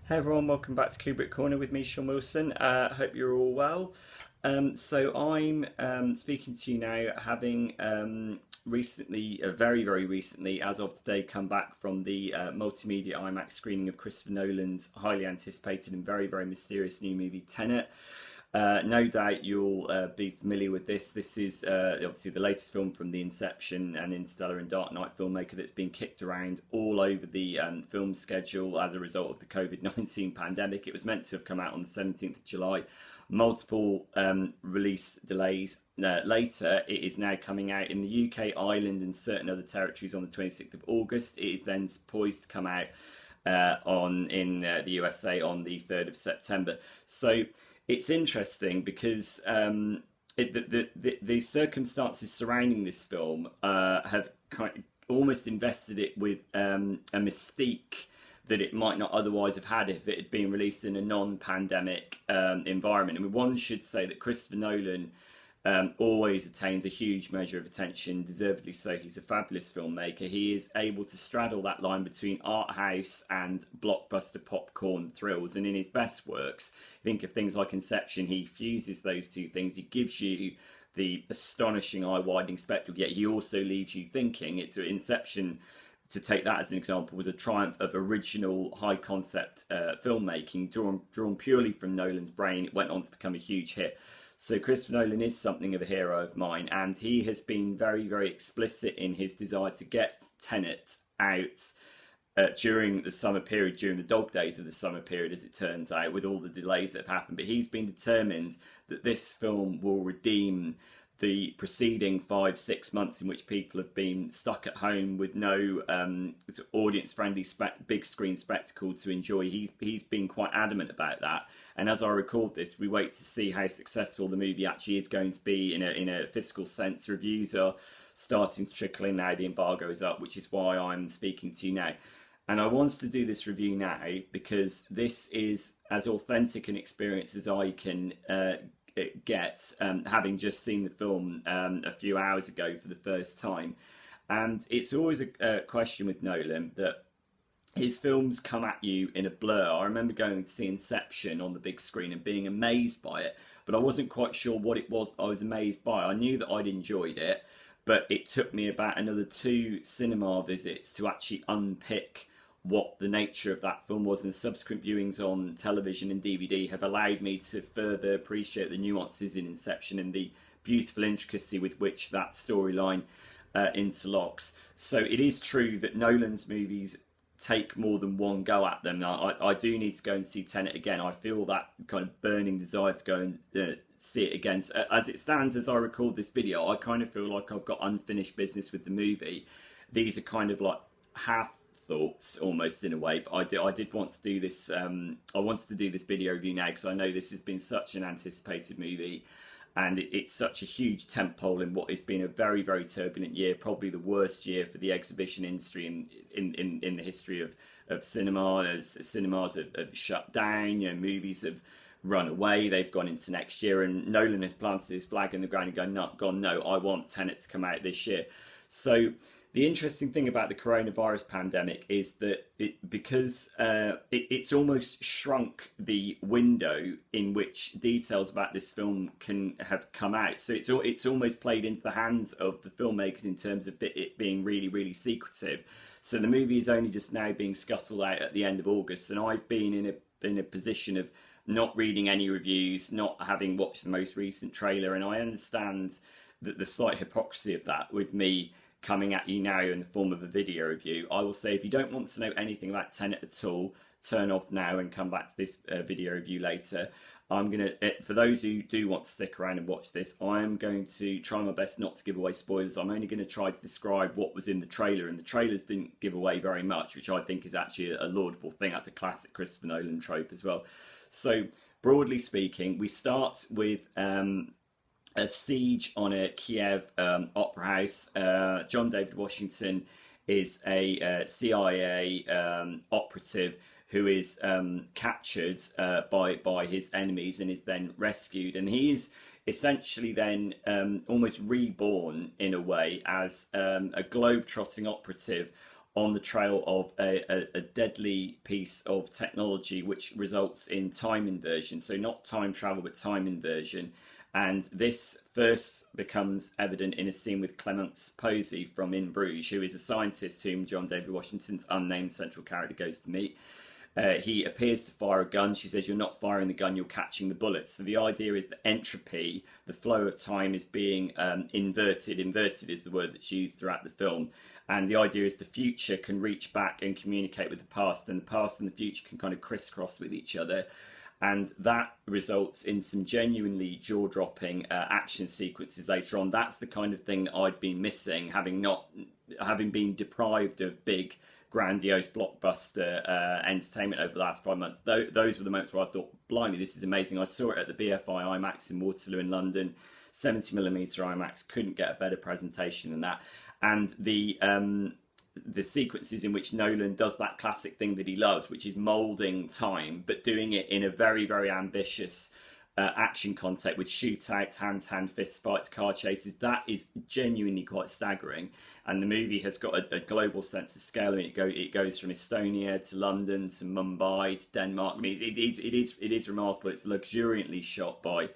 Hey everyone, welcome back to Kubrick Corner with me, Sean Wilson. Hope you're all well. So I'm speaking to you now, having recently, very recently, as of today, come back from the multimedia IMAX screening of Christopher Nolan's highly anticipated and very mysterious new movie Tenet. No doubt you'll be familiar with this. This is obviously the latest film from the Inception and Interstellar and Dark Knight filmmaker that's been kicked around all over the film schedule as a result of the COVID-19 pandemic. It was meant to have come out on the 17th of July. Multiple release delays later. It is now coming out in the UK, Ireland and certain other territories on the 26th of August. It is then poised to come out in the USA on the 3rd of September. So it's interesting because the circumstances surrounding this film have kind of almost invested it with a mystique that it might not otherwise have had if it had been released in a non-pandemic environment. I mean, one should say that Christopher Nolan always attains a huge measure of attention, deservedly so. He's a fabulous filmmaker. He is able to straddle that line between art house and blockbuster popcorn thrills. And in his best works, think of things like Inception, he fuses those two things. He gives you the astonishing eye-widening spectacle, yet he also leaves you thinking. It's Inception, to take that as an example, was a triumph of original high concept filmmaking drawn purely from Nolan's brain. It went on to become a huge hit. So Christopher Nolan is something of a hero of mine, and he has been very explicit in his desire to get Tenet out during the summer period, during the dog days of the summer period, as it turns out, with all the delays that have happened. But he's been determined that this film will redeem the preceding 5-6 months in which people have been stuck at home with no audience-friendly big screen spectacle to enjoy. He's been quite adamant about that. And as I record this, we wait to see how successful the movie actually is going to be in a fiscal sense. Reviews are starting to trickle in now. The embargo is up, which is why I'm speaking to you now. And I wanted to do this review now because this is as authentic an experience as I can get, having just seen the film a few hours ago for the first time. And it's always a question with Nolan that his films come at you in a blur. I remember going to see Inception on the big screen and being amazed by it, but I wasn't quite sure what it was I was amazed by. I knew that I'd enjoyed it, but it took me about another 2 cinema visits to actually unpick what the nature of that film was, and subsequent viewings on television and DVD have allowed me to further appreciate the nuances in Inception and the beautiful intricacy with which that storyline interlocks. So it is true that Nolan's movies take more than one go at them. I do need to go and see Tenet again. I feel that kind of burning desire to go and see it again. As it stands, as I record this video, I kind of feel like I've got unfinished business with the movie. These are kind of like half thoughts almost in a way, but I did want to do this. I wanted to do this video review now because I know this has been such an anticipated movie, and it's such a huge tentpole in what has been a very turbulent year, probably the worst year for the exhibition industry in the history of cinema. As cinemas have shut down, movies have run away, they've gone into next year, and Nolan has planted his flag in the ground and gone, no, I want Tenet to come out this year. So the interesting thing about the coronavirus pandemic is that because it's almost shrunk the window in which details about this film can have come out. So it's almost played into the hands of the filmmakers in terms of it being really secretive. So the movie is only just now being scuttled out at the end of August, and I've been in a position of not reading any reviews, not having watched the most recent trailer, and I understand that the slight hypocrisy of that with me coming at you now in the form of a video review. I will say, if you don't want to know anything about Tenet at all, turn off now and come back to this video review later. For those who do want to stick around and watch this, I am going to try my best not to give away spoilers. I'm only going to try to describe what was in the trailer, and the trailers didn't give away very much, which I think is actually a laudable thing. That's a classic Christopher Nolan trope as well. So, broadly speaking, we start with a siege on a Kiev opera house. John David Washington is a CIA operative who is captured by his enemies and is then rescued. And he is essentially then almost reborn in a way as a globe-trotting operative on the trail of a deadly piece of technology which results in time inversion. So not time travel, but time inversion. And this first becomes evident in a scene with Clemence Posey from In Bruges, who is a scientist whom John David Washington's unnamed central character goes to meet. He appears to fire a gun. She says, "You're not firing the gun, you're catching the bullets." So the idea is that entropy, the flow of time, is being inverted. Inverted is the word that's used throughout the film. And the idea is the future can reach back and communicate with the past, and the past and the future can kind of crisscross with each other. And that results in some genuinely jaw-dropping action sequences later on. That's the kind of thing that I'd been missing, having been deprived of big, grandiose blockbuster entertainment over the last 5 months. Those were the moments where I thought, blimey, this is amazing. I saw it at the BFI IMAX in Waterloo in London, 70mm IMAX. Couldn't get a better presentation than that. And the sequences in which Nolan does that classic thing that he loves, which is moulding time, but doing it in a very, very ambitious action concept with shootouts, hand-to-hand fist fights, car chases. That is genuinely quite staggering. And the movie has got a global sense of scale. I mean, it goes from Estonia to London to Mumbai to Denmark. I mean, it is remarkable. It's luxuriantly shot by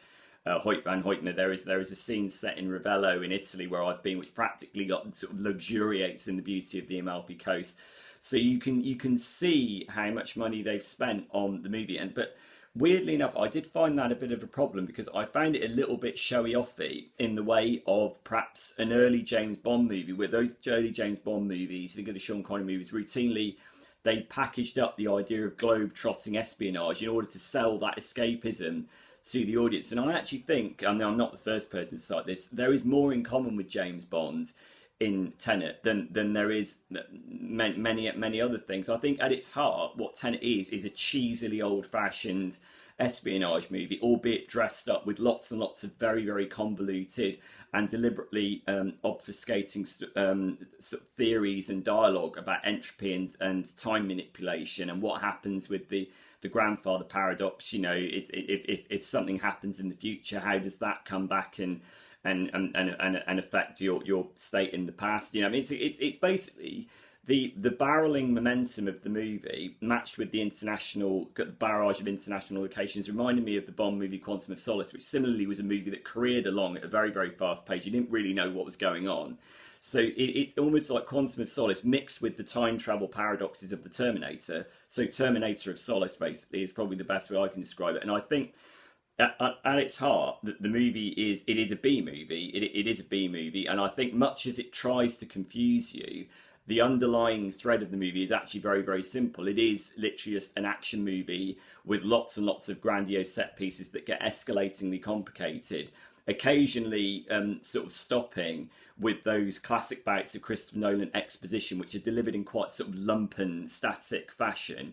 Hoyt van Hoytner. There is a scene set in Ravello in Italy where I've been, which practically sort of luxuriates in the beauty of the Amalfi Coast. So you can see how much money they've spent on the movie. But weirdly enough, I did find that a bit of a problem because I found it a little bit showy-offy in the way of perhaps an early James Bond movie, where those early James Bond movies, think of the Sean Connery movies, routinely they packaged up the idea of globe-trotting espionage in order to sell that escapism to the audience. And I actually think, I mean, I'm not the first person to cite this, there is more in common with James Bond in Tenet than there is many other things. I think at its heart, what Tenet is a cheesily old-fashioned espionage movie, albeit dressed up with lots and lots of very, very convoluted and deliberately obfuscating sort of theories and dialogue about entropy and time manipulation and what happens with the grandfather paradox. You know, if something happens in the future, how does that come back and affect your state in the past? You know, I mean, it's basically the barreling momentum of the movie matched with the barrage of international locations reminded me of the Bond movie Quantum of Solace, which similarly was a movie that careered along at a very, very fast pace. You didn't really know what was going on. So it's almost like Quantum of Solace mixed with the time travel paradoxes of the Terminator. So Terminator of Solace, basically, is probably the best way I can describe it. And I think at its heart, the movie is a B movie. It is a B movie, and I think much as it tries to confuse you, the underlying thread of the movie is actually very, very simple. It is literally just an action movie with lots and lots of grandiose set pieces that get escalatingly complicated, occasionally sort of stopping with those classic bouts of Christopher Nolan exposition, which are delivered in quite sort of lumpen, static fashion,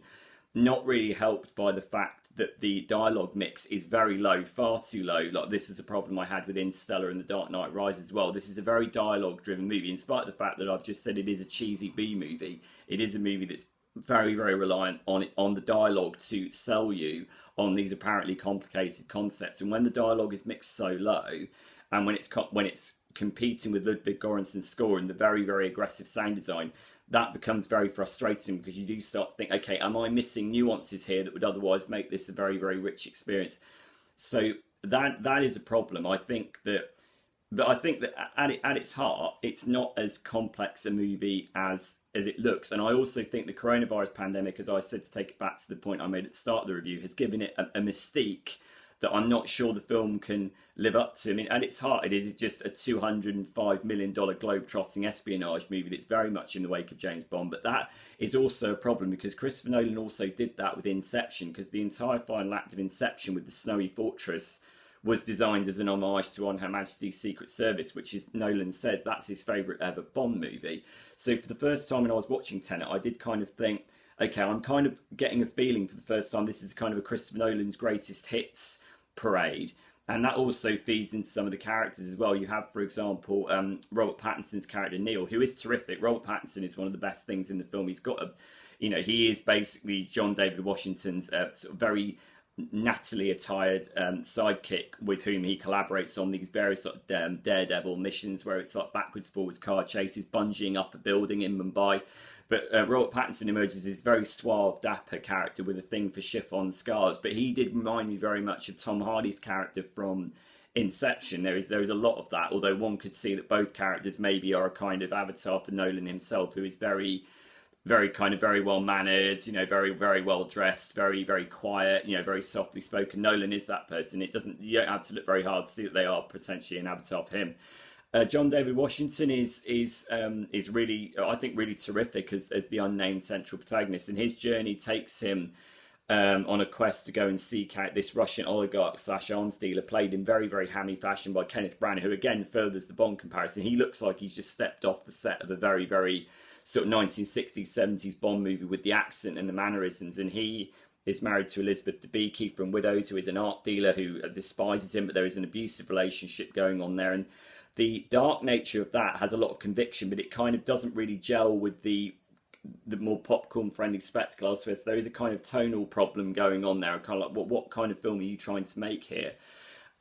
not really helped by the fact that the dialogue mix is very low, far too low. Like, this is a problem I had with Interstellar and The Dark Knight Rises as well. This is a very dialogue-driven movie, in spite of the fact that I've just said it is a cheesy B movie. It is a movie that's very, very reliant on the dialogue to sell you on these apparently complicated concepts. And when the dialogue is mixed so low, and when it's competing with Ludwig Göransson's score and the very, very aggressive sound design, that becomes very frustrating because you do start to think, okay, am I missing nuances here that would otherwise make this a very, very rich experience? So that is a problem. I think that at its heart, it's not as complex a movie as it looks. And I also think the coronavirus pandemic, as I said, to take it back to the point I made at the start of the review, has given it a mystique that I'm not sure the film can live up to. I mean, at its heart, it is just a $205 million globe-trotting espionage movie that's very much in the wake of James Bond. But that is also a problem because Christopher Nolan also did that with Inception, because the entire final act of Inception with the snowy fortress was designed as an homage to On Her Majesty's Secret Service, which is, Nolan says, that's his favourite ever Bond movie. So for the first time when I was watching Tenet, I did kind of think, okay, I'm kind of getting a feeling for the first time this is kind of a Christopher Nolan's greatest hits parade. And that also feeds into some of the characters as well. You have, for example, Robert Pattinson's character Neil, who is terrific. Robert Pattinson is one of the best things in the film. He's got he is basically John David Washington's sort of very nattily attired sidekick with whom he collaborates on these various sort of daredevil missions where it's like backwards, forwards car chases, bungeeing up a building in Mumbai. But Robert Pattinson emerges as this very suave, dapper character with a thing for chiffon scarves. But he did remind me very much of Tom Hardy's character from Inception. There is a lot of that, although one could see that both characters maybe are a kind of avatar for Nolan himself, who is very kind of very well mannered, very well dressed, very quiet, very softly spoken. Nolan is that person. You don't have to look very hard to see that they are potentially an avatar for him. John David Washington is really, I think, really terrific as the unnamed central protagonist, and his journey takes him on a quest to go and seek out this Russian oligarch slash arms dealer, played in very hammy fashion by Kenneth Branagh, who again furthers the Bond comparison. He looks like he's just stepped off the set of a very sort of 1960s 70s Bond movie with the accent and the mannerisms, and he is married to Elizabeth Debicki from Widows, who is an art dealer who despises him, but there is an abusive relationship going on there, and the dark nature of that has a lot of conviction, but it kind of doesn't really gel with the more popcorn friendly spectacle elsewhere. So there is a kind of tonal problem going on there. Kind of like, what kind of film are you trying to make here?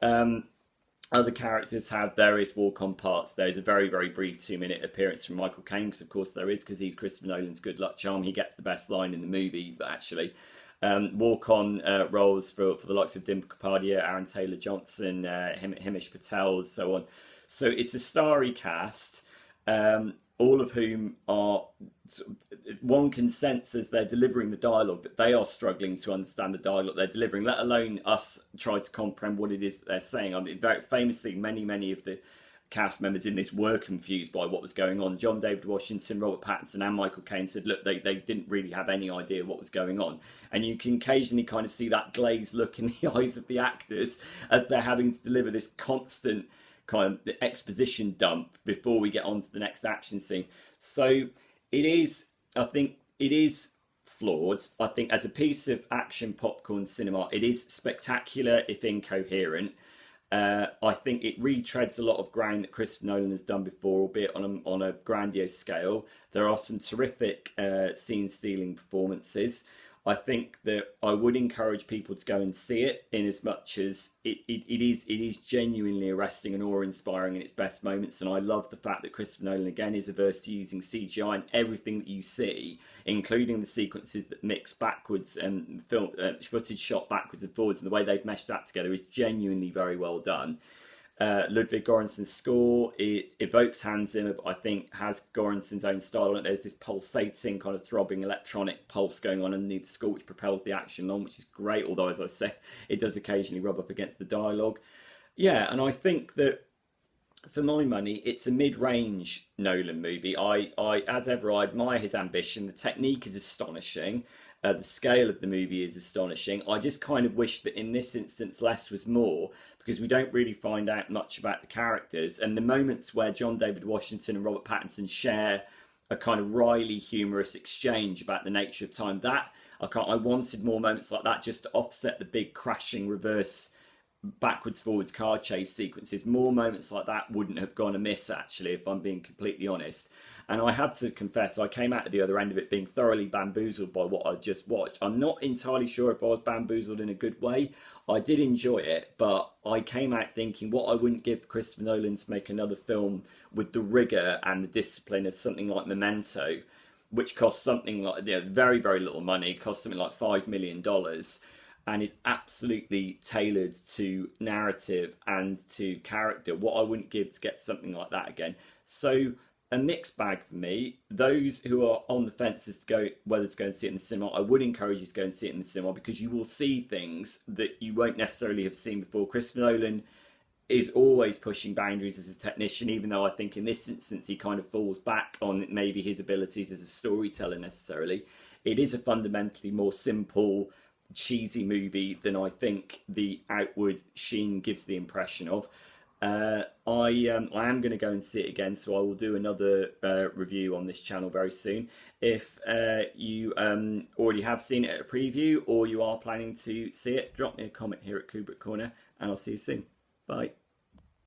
Other characters have various walk-on parts. There's a very brief 2-minute appearance from Michael Caine, because of course there is, because he's Christopher Nolan's good luck charm. He gets the best line in the movie, actually. Walk-on roles for the likes of Dimple Kapadia, Aaron Taylor-Johnson, Himesh Patel, and so on. So it's a starry cast, all of whom are, one can sense as they're delivering the dialogue that they are struggling to understand the dialogue they're delivering, let alone us try to comprehend what it is that they're saying. I mean, very famously, many of the cast members in this were confused by what was going on. John David Washington, Robert Pattinson and Michael Caine said, look, they didn't really have any idea what was going on. And you can occasionally kind of see that glazed look in the eyes of the actors as they're having to deliver this constant kind of the exposition dump before we get on to the next action scene. So I think it is flawed. I think as a piece of action popcorn cinema, it is spectacular if incoherent. I think it retreads a lot of ground that Christopher Nolan has done before, albeit on a grandiose scale. There are some terrific scene-stealing performances. I think that I would encourage people to go and see it, in as much as it is genuinely arresting and awe-inspiring in its best moments. And I love the fact that Christopher Nolan again is averse to using CGI, and everything that you see, including the sequences that mix backwards and film footage shot backwards and forwards, and the way they've meshed that together is genuinely very well done. Ludwig Göransson's score, it evokes Hans Zimmer, but I think has Göransson's own style on it. There's this pulsating, kind of throbbing electronic pulse going on underneath the score, which propels the action on, which is great, although, as I say, it does occasionally rub up against the dialogue. Yeah, and I think that, for my money, it's a mid-range Nolan movie. As ever, I admire his ambition. The technique is astonishing. The scale of the movie is astonishing. I just kind of wish that in this instance less was more, because we don't really find out much about the characters. And the moments where John David Washington and Robert Pattinson share a kind of wryly humorous exchange about the nature of time, that I wanted more moments like that, just to offset the big crashing reverse backwards forwards car chase sequences. More moments like that wouldn't have gone amiss, actually, if I'm being completely honest. And I have to confess, I came out at the other end of it being thoroughly bamboozled by what I just watched. I'm not entirely sure if I was bamboozled in a good way. I did enjoy it, but I came out thinking what I wouldn't give Christopher Nolan to make another film with the rigour and the discipline of something like Memento, which cost something like, very little money, cost something like $5 million, and is absolutely tailored to narrative and to character. What I wouldn't give to get something like that again. So a mixed bag for me. Those who are on the fence as to go whether to go and see it in the cinema, I would encourage you to go and see it in the cinema, because you will see things that you won't necessarily have seen before. Christopher Nolan is always pushing boundaries as a technician, even though I think in this instance he kind of falls back on maybe his abilities as a storyteller necessarily. It is a fundamentally more simple, cheesy movie than I think the outward sheen gives the impression of. I am going to go and see it again, so I will do another review on this channel very soon. If you already have seen it at a preview, or you are planning to see it, drop me a comment here at Kubrick Corner, and I'll see you soon. Bye.